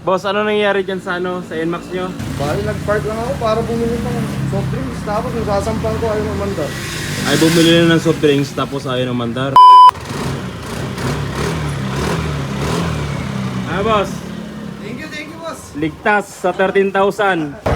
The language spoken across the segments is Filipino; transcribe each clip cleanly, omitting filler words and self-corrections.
Boss, ano nangyayari dyan sa sa NMAX nyo? Bali, nag-park lang ako para bumili ng soft drinks. Tapos yung sasampang ko ayaw mamandar. Ay, bumili na ng soft drinks tapos ayaw ng mandar. Ah, boss. Thank you, boss. Ligtas sa 13,000.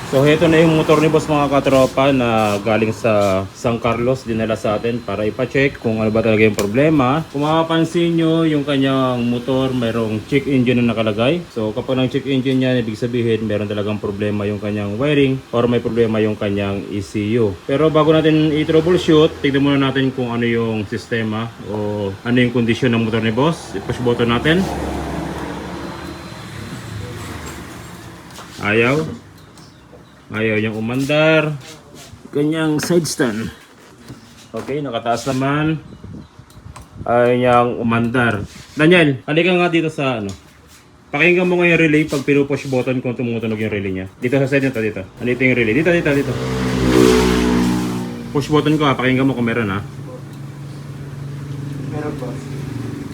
So heto na yung motor ni boss mga katropa na galing sa San Carlos, dinala sa atin para ipa-check kung ano ba talaga yung problema. Kung makapansin nyo, yung kanyang motor mayroong check engine na nakalagay. So kapag nang check engine yan, ibig sabihin meron talagang problema yung kanyang wiring or may problema yung kanyang ECU. Pero bago natin i-troubleshoot, tignan muna natin kung ano yung sistema o ano yung kondisyon ng motor ni boss. I-push button natin. Ayaw niyang umandar. Kanyang side stand. Okay, nakataas naman. Ayaw niyang umandar. Daniel, halika nga dito sa Pakinggan mo nga yung relay pag pinupush button kung tumutunog yung relay niya. Dito sa side nito, dito. Andito yung relay. Dito. Push button ko ha. Pakinggan mo kung meron ha. Meron, boss.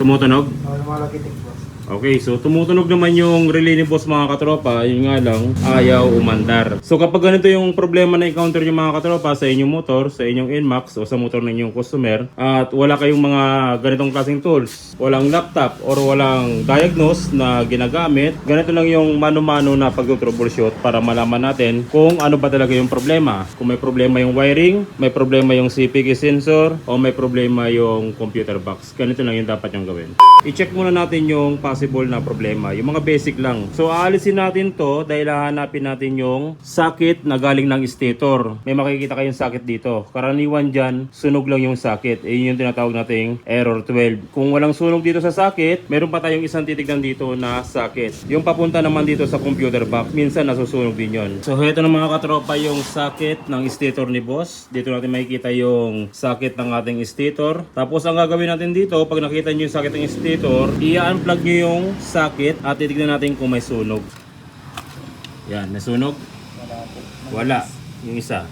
Tumutunog? Lumalakitik, boss. Okay, so tumutunog naman yung relay ni boss mga katropa, yun nga lang, ayaw umandar. So kapag ganito yung problema na encounter yung mga katropa sa inyong motor, sa inyong NMAX o sa motor ng inyong customer, at wala kayong mga ganitong klaseng tools, walang laptop or walang diagnose na ginagamit, ganito lang yung mano-mano na pag-troubleshoot para malaman natin kung ano ba talaga yung problema. Kung may problema yung wiring, may problema yung CPK sensor, o may problema yung computer box. Ganito lang yung dapat yung gawin. I-check muna natin yung possible na problema, yung mga basic lang. So aalisin natin to dahil hahanapin natin yung socket na galing ng stator. May makikita kayong socket dito. Karaniwan dyan, sunog lang yung socket. Yun yung tinatawag nating error 12. Kung walang sunog dito sa socket, meron pa tayong isang titignan dito na socket. Yung papunta naman dito sa computer box, minsan nasusunog din yun. So heto na mga katropa yung socket ng stator ni boss. Dito natin makikita yung socket ng ating stator. Tapos ang gagawin natin dito, pag nakita nyo yung socket ng stator, i-unplug nyo yung socket at titignan natin kung may sunog. Yan, may sunog? Wala. Yung isa.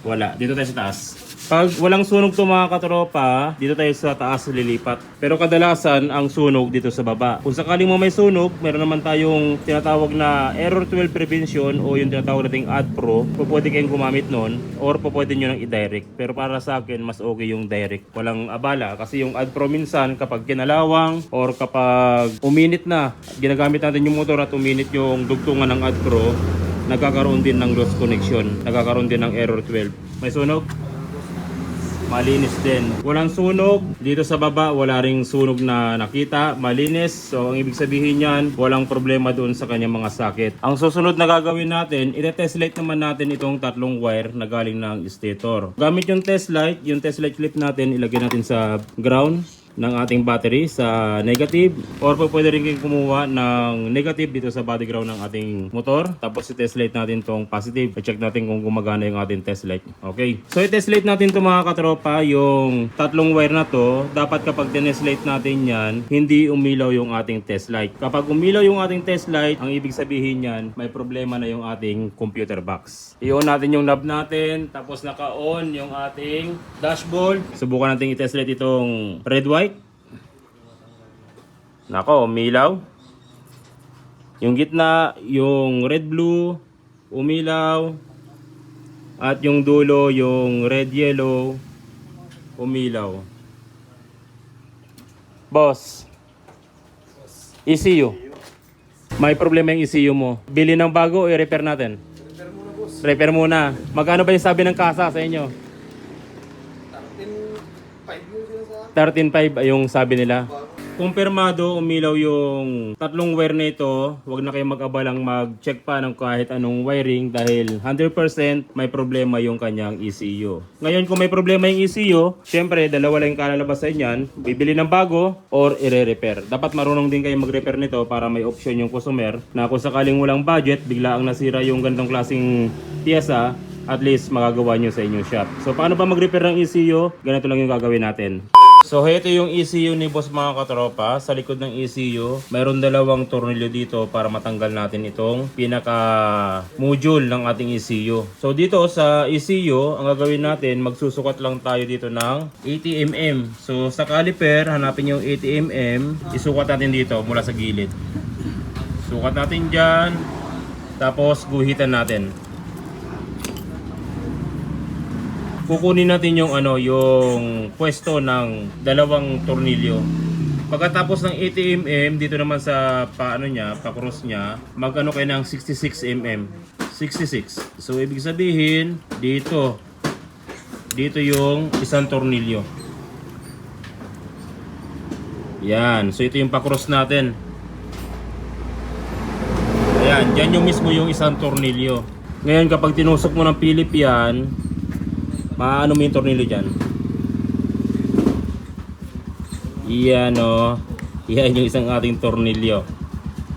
Wala. Dito tayo sa taas. Pag walang sunog to mga katropa, dito tayo sa taas lilipat. Pero kadalasan ang sunog dito sa baba. Kung sakaling may sunog, meron naman tayong tinatawag na error 12 prevention o yung tinatawag nating AdPro. Pwede kayong gumamit nun or pwede nyo nang i-direct. Pero para sa akin, mas okay yung direct. Walang abala kasi yung AdPro minsan kapag kinalawang or kapag uminit na, ginagamit natin yung motor at uminit yung dugtungan ng AdPro, nagkakaroon din ng loss connection. Nagkakaroon din ng error 12. May sunog? Malinis din. Walang sunog. Dito sa baba, wala ring sunog na nakita. Malinis. So, ang ibig sabihin niyan, walang problema doon sa kanyang mga socket. Ang susunod na gagawin natin, ite-test light naman natin itong tatlong wire na galing ng stator. Gamit yung test light clip natin, ilagay natin sa ground ng ating battery sa negative or pwede rin kayong kumuha ng negative dito sa body ground ng ating motor, tapos i-test light natin tong positive, i-check natin kung gumagana yung ating test light. Okay, so i-test light natin to mga katropa, yung tatlong wire na to. Dapat kapag tinest light natin yan, hindi umilaw yung ating test light. Kapag umilaw yung ating test light, ang ibig sabihin yan, may problema na yung ating computer box. I-on natin yung knob natin, tapos naka-on yung ating dashboard. Subukan natin i-test light itong red white. Nako, umilaw. Yung gitna, yung red blue, umilaw. At yung dulo, yung red yellow, umilaw. Boss, ECU. May problema yung ECU mo. Bili ng bago o i-repair natin? Repair muna, boss. Repair muna. Magkano ba yung sabi ng kasa sa inyo? 13.5 yung sila sa 13.5 yung sabi nila. Kumpirmado, umilaw yung tatlong wire na ito. Huwag na kayong mag-abalang mag-check pa ng kahit anong wiring dahil 100% may problema yung kanyang ECU. Ngayon kung may problema yung ECU, syempre dalawa lang yung kalalabasan niyan, bibili ng bago or i-repair. Dapat marunong din kayo mag-repair nito para may option yung customer na kung sakaling walang budget, bigla ang nasira yung ganitong klaseng piyesa, at least magagawa nyo sa inyong shop. So paano ba mag-repair ng ECU? Ganito lang yung gagawin natin. So ito yung ECU ni boss mga katropa. Sa likod ng ECU, mayroon dalawang tornilyo dito para matanggal natin itong pinaka module ng ating ECU. So dito sa ECU, ang gagawin natin, magsusukat lang tayo dito ng 80 mm. So sa caliper, hanapin yung 80 mm, isukat natin dito mula sa gilid. Sukat natin dyan, tapos guhitan natin. Kukunin natin yung yung pwesto ng dalawang tornilyo. Pagkatapos ng 80 mm dito naman sa pa-cross niya, mag-ano kayo ng 66 mm. 66. So ibig sabihin, dito yung isang tornilyo. Yan, so ito yung pa-cross natin. Ayan, dyan yung mismo yung isang tornilyo. Ngayon kapag tinusok mo ng Philip yan, maano mo yung tornilyo dyan. Yan o. Yan yung isang ating tornilyo.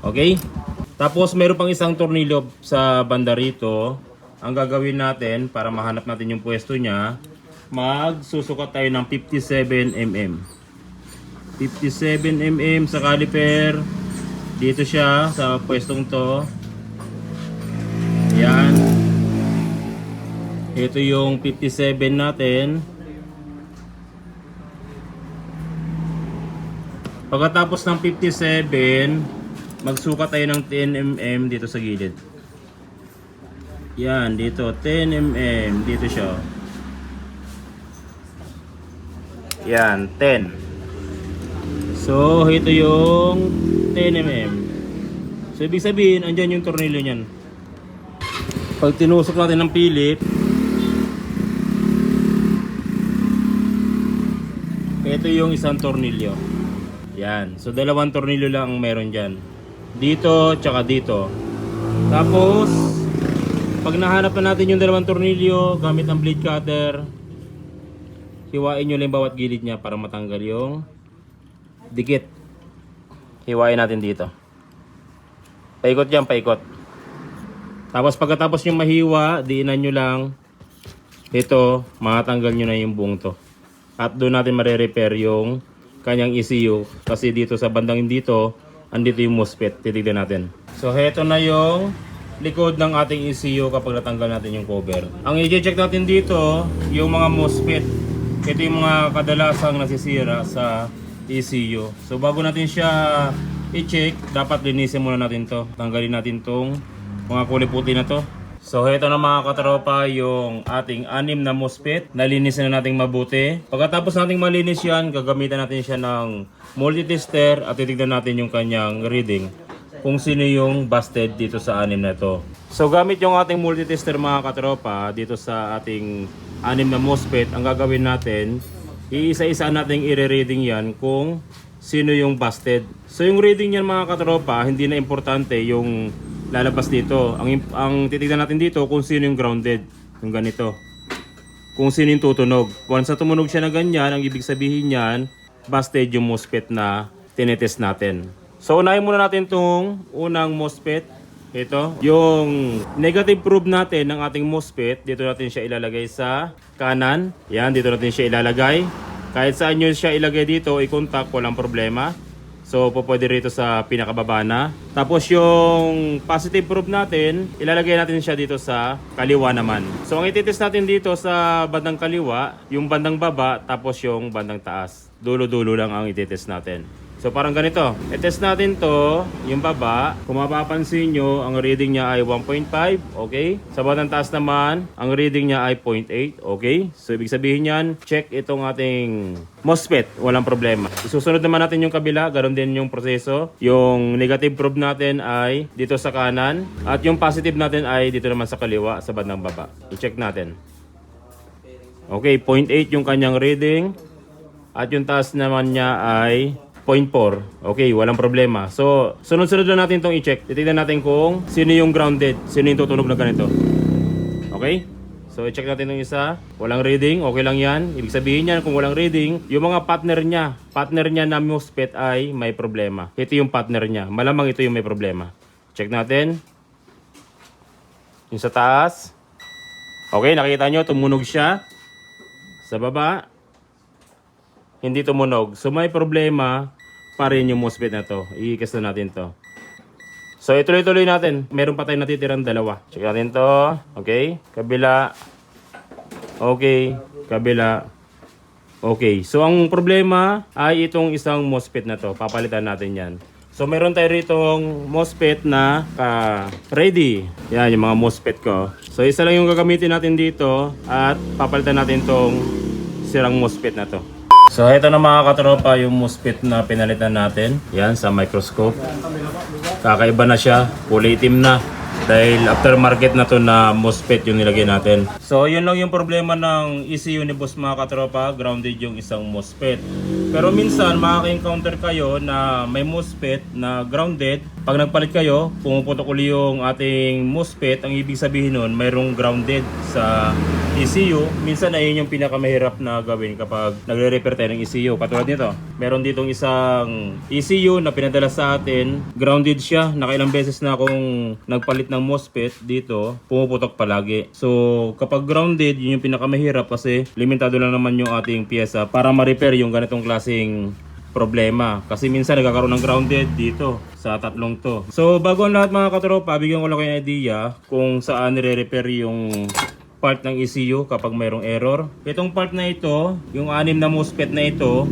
Okay? Tapos meron pang isang tornilyo sa banda rito. Ang gagawin natin para mahanap natin yung pwesto niya, magsusukat tayo ng 57 mm. 57 mm sa caliper. Dito siya sa pwestong to. Yan. Ito yung 57 natin. Pagkatapos ng 57, magsukat tayo ng 10 mm dito sa gilid. Yan, dito 10 mm, dito siya. Yan, 10. So, ito yung 10 mm. So, ibig sabihin, andyan yung tornilyo niyan. Pag tinusok natin ng Philip, ito yung isang tornilyo. Yan. So, dalawang tornilyo lang ang meron dyan. Dito, tsaka dito. Tapos, pag nahanap na natin yung dalawang tornilyo, gamit ang blade cutter, hiwain nyo lang bawat gilid niya para matanggal yung dikit. Hiwain natin dito. Paikot yan, paikot. Tapos, pagkatapos nyo mahiwa, diinan nyo lang. Ito, matanggal nyo na yung buong to. At doon natin mare-repair yung kanyang ECU. Kasi dito sa bandang dito, andito yung MOSFET. Titignan natin. So, heto na yung likod ng ating ECU kapag natanggal natin yung cover. Ang i-check natin dito, yung mga MOSFET. Ito yung mga kadalasang nasisira sa ECU. So, bago natin siya i-check, dapat linisin muna natin to. Tanggalin natin tong mga kulay puti na to. So ito na mga katropa yung ating 6 na MOSFET. Nalinisin na natin mabuti. Pagkatapos nating malinis yan, gagamitan natin siya ng multitester at titignan natin yung kanyang reading kung sino yung busted dito sa 6 na ito. So gamit yung ating multitester mga katropa dito sa ating 6 na MOSFET, ang gagawin natin, iisa-isa nating i-reading yan kung sino yung busted. So yung reading yan mga katropa, hindi na importante yung lalabas dito. Ang titignan natin dito kung sino yung grounded. Yung ganito. Kung sino yung tutunog. Once na tumunog siya na ganyan, ang ibig sabihin yan, busted yung MOSFET na tinetest natin. So unahin muna natin itong unang MOSFET. Ito. Yung negative probe natin ng ating MOSFET, dito natin siya ilalagay sa kanan. Yan, dito natin siya ilalagay. Kahit saan nyo siya ilagay dito, i-contact, walang problema. So, pwede rito sa pinakababa na. Tapos yung positive probe natin, ilalagay natin siya dito sa kaliwa naman. So, ang ititest natin dito sa bandang kaliwa, yung bandang baba, tapos yung bandang taas. Dulo-dulo lang ang ititest natin. So, parang ganito. I-test natin to, yung baba. Kung mapapansin nyo, ang reading niya ay 1.5. Okay? Sa bandang taas naman, ang reading niya ay 0.8. Okay? So, ibig sabihin yan, check itong ating MOSFET. Walang problema. Isusunod naman natin yung kabila. Ganon din yung proseso. Yung negative probe natin ay dito sa kanan. At yung positive natin ay dito naman sa kaliwa, sa bandang baba. I-check natin. Okay, 0.8 yung kanyang reading. At yung taas naman niya ay 0.4. Okay, walang problema. So, sunod-sunod na natin itong i-check. Titignan natin kung sino yung grounded, sino yung tutunog na ganito. Okay? So, i-check natin yung isa. Walang reading, okay lang yan. Ibig sabihin yan, kung walang reading, yung mga partner niya na MOSFET ay may problema. Ito yung partner niya. Malamang ito yung may problema. Check natin. Yung sa taas. Okay, nakita nyo, tumunog siya. Sa baba. hindi tumunog. So may problema pa rin yung MOSFET na to. I-cast na natin to. So ituloy-tuloy natin. Meron pa tayong natitirang dalawa. Check natin to. Okay. Kabila. Okay. Kabila. Okay. So ang problema ay itong isang MOSFET na to. Papalitan natin yan. So meron tayo ritong MOSFET na ready. Yan yung mga MOSFET ko. So isa lang yung gagamitin natin dito at papalitan natin tong sirang MOSFET na to. So ito na mga katropa yung MOSFET na pinalitan natin. Yan sa microscope. Kakaiba na siya. Kulay itim na. Dahil aftermarket na to na MOSFET yung nilagay natin. So yun lang yung problema ng ECU ni boss mga katropa. Grounded yung isang MOSFET. Pero minsan makaka-encounter kayo na may MOSFET na grounded. Pag nagpalit kayo, pumuputok uli yung ating MOSFET. Ang ibig sabihin nun, mayroong grounded sa ECU. Minsan ay yun yung pinakamahirap na gawin kapag nagre-repair tayo ng ECU. Katulad nito, meron ditong isang ECU na pinadala sa atin. Grounded siya. Nakailang beses na akong nagpalit ng MOSFET dito, pumuputok palagi. So kapag grounded, yun yung pinakamahirap kasi limitado lang naman yung ating pyesa para ma-repair yung ganitong klaseng problema. Kasi minsan nagkakaroon ng grounded dito sa tatlong to. So bago ang lahat mga katropa, bigyan ko lang kayo ng idea kung saan nire-repair yung part ng ECU kapag mayroong error. Itong part na ito, yung 6 na MOSFET na ito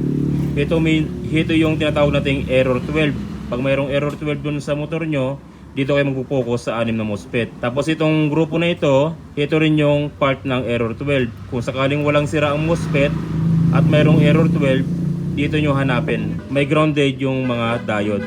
yung tinatawag nating error 12. Pag mayroong error 12 dun sa motor nyo, dito kayo magpo-focus sa 6 na MOSFET. Tapos itong grupo na ito rin yung part ng error 12. Kung sakaling walang sira ang MOSFET at mayroong error 12, dito nyo hanapin. May grounded yung mga diode.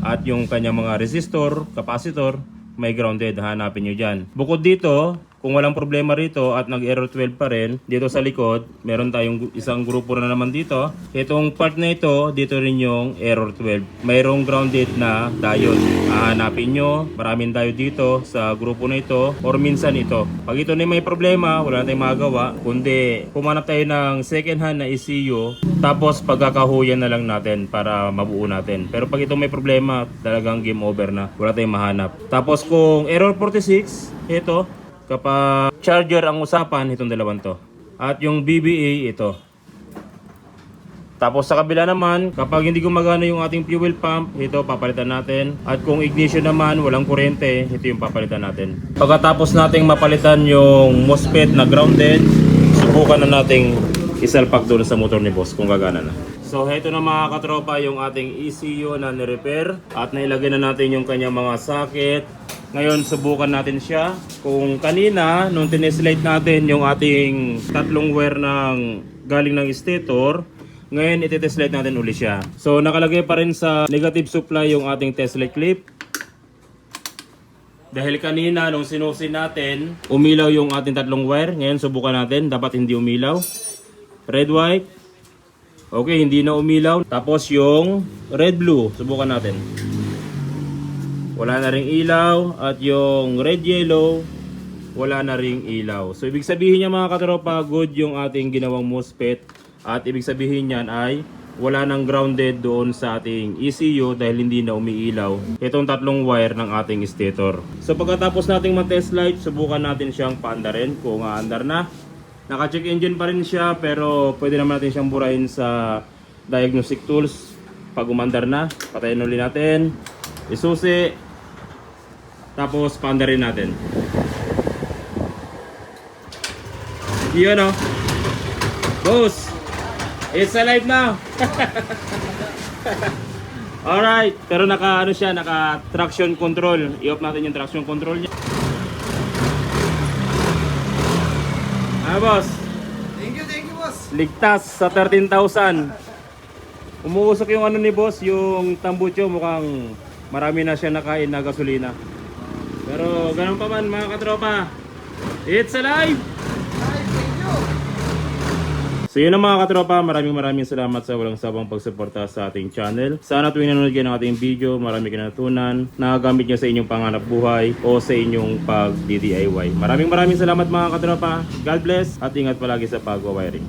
At yung kanyang mga resistor, capacitor, may grounded. Hanapin nyo dyan. Bukod dito, kung walang problema rito at nag-error 12 pa rin, dito sa likod, meron tayong isang grupo na naman dito. Itong part na ito, dito rin yung error 12. Mayroong grounded na diode. Hahanapin nyo, maraming diode dito sa grupo na ito, or minsan ito. Pag ito na may problema, wala na tayong magagawa, kundi pumanap tayo ng second hand na ECU, tapos pagkakahuyan na lang natin para mabuo natin. Pero pag ito may problema, talagang game over na. Wala tayong mahanap. Tapos kung error 46, ito, kapag charger ang usapan, itong dalawang to. At yung BBA, ito. Tapos sa kabila naman, kapag hindi gumagana yung ating fuel pump, ito papalitan natin. At kung ignition naman, walang kuryente, ito yung papalitan natin. Pagkatapos nating mapalitan yung MOSFET na grounded, subukan na nating isalpak doon sa motor ni boss kung gagana na. So ito na mga katropa yung ating ECU na ni-repair. At nailagay na natin yung kanyang mga socket. Ngayon, subukan natin siya. Kung kanina, nung tineslate natin yung ating tatlong wire ng galing ng stator, ngayon iti-test natin uli siya. So, nakalagay pa rin sa negative supply yung ating test light clip. Dahil kanina, nung sinusin natin, umilaw yung ating tatlong wire. Ngayon, subukan natin. Dapat hindi umilaw. Red, white. Okay, hindi na umilaw. Tapos yung red, blue. Subukan natin. Wala na ring ilaw. At yung red yellow, wala na ring ilaw. So ibig sabihin niya mga katropa, good yung ating ginawang MOSFET. At ibig sabihin niyan ay wala nang grounded doon sa ating ECU dahil hindi na umiilaw itong tatlong wire ng ating stator. So pagkatapos nating ma-test light, subukan natin siyang paandarin kung aandar na. Naka-check engine pa rin siya pero pwede naman natin siyang burahin sa diagnostic tools. Pag umandar na, patayin ulit natin. Isusi. Tapos paandarin natin. Yun o. Boss! It's alive now! Alright. Pero naka traction control. I-off natin yung traction control niya. Boss? Thank you boss. Ligtas sa 13,000. Umuusok yung ano ni boss, yung tambucho, mukhang marami na siya nakain na gasolina. Pero ganun pa man mga katropa, it's alive! Thank you. So yun ang mga katropa, maraming salamat sa walang sabang pagsuporta sa ating channel. Sana tuwing nanonood kayo ng ating video, marami kayo natutunan, nagagamit nyo sa inyong panganap buhay o sa inyong pag-DIY. Maraming salamat mga katropa. God bless at ingat palagi sa pag-wiring.